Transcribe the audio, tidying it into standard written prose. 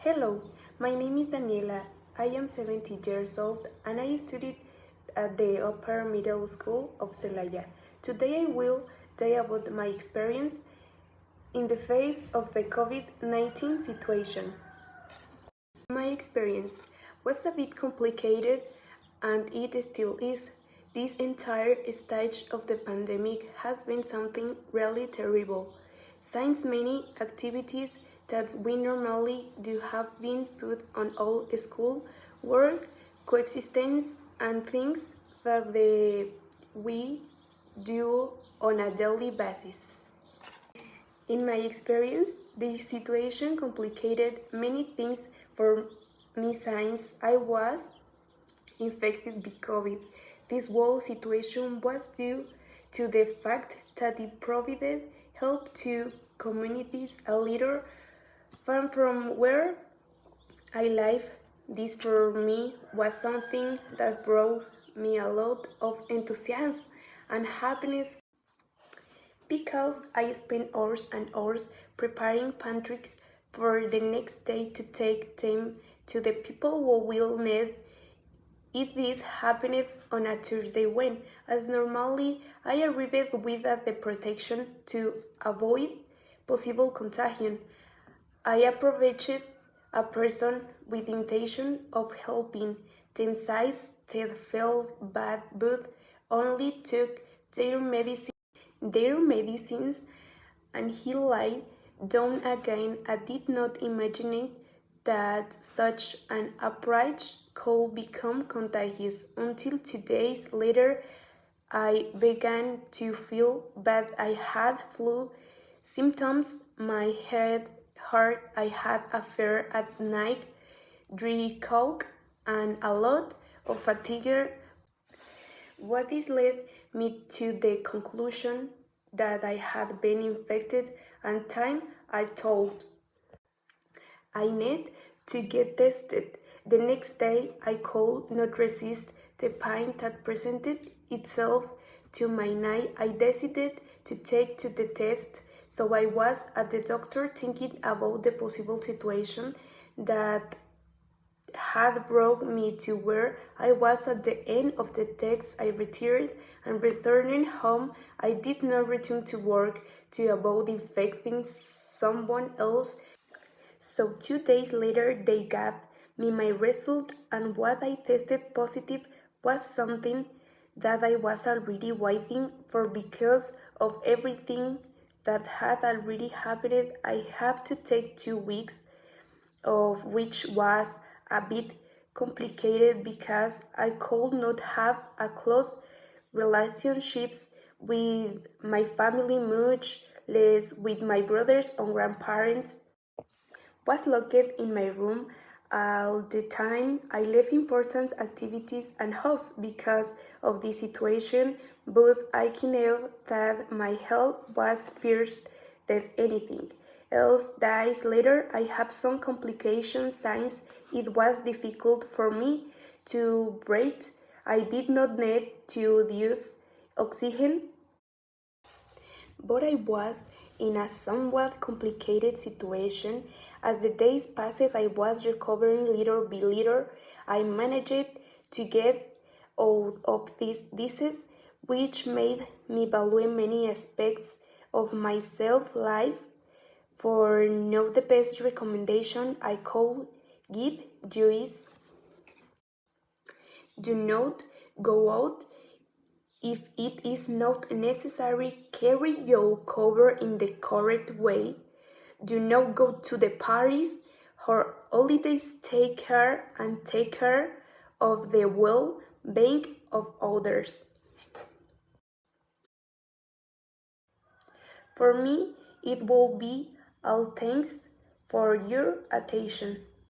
Hello, my name is Daniela. I am 70 years old and I studied at the upper middle school of Celaya. Today I will tell about my experience in the face of the COVID-19 situation. My experience was a bit complicated and it still is. This entire stage of the pandemic has been something really terrible, since many activities that we normally do have been put on all school, work, coexistence, and things that we do on a daily basis. In my experience, this situation complicated many things for me since I was infected with COVID. This whole situation was due to the fact that it provided help to communities a little far from where I live. This for me was something that brought me a lot of enthusiasm and happiness because I spent hours and hours preparing pantries for the next day to take them to the people who will need it. This happened on a Tuesday when, as normally, I arrived without the protection to avoid possible contagion. I approached a person with the intention of helping them since they felt bad but only took their medicines and he lay down again. I did not imagine that such an approach could become contagious until 2 days later I began to feel bad. I had flu symptoms, my head hurt, I had a fever at night, dry cough, and a lot of fatigue. What this led me to the conclusion that I had been infected, and time I thought I need to get tested. The next day I could not resist the pain that presented itself to my knee. I decided to take to the test, so I was at the doctor thinking about the possible situation that had brought me to where I was. At the end of the test, I retired, and returning home, I did not return to work to avoid infecting someone else. So 2 days later, they gave me my result, and what I tested positive was something that I was already waiting for because of everything that had already happened. I have to take 2 weeks, of which was a bit complicated because I could not have a close relationships with my family, much less with my brothers and grandparents. Was locked in my room all the time. I left important activities and hopes because of this situation, but I knew that my health was first than anything else. Days later, I had some complications since it was difficult for me to breathe. I did not need to use oxygen, but I was in a somewhat complicated situation. As the days passed, I was recovering little by little. I managed to get out of this disease, which made me value many aspects of my self-life. For now, the best recommendation I could give you is: do not go out if it is not necessary. Carry your cover in the correct way. Do not go to the parties or holidays. Take care and take care of the well-being of others. For me, it will be all. Thanks for your attention.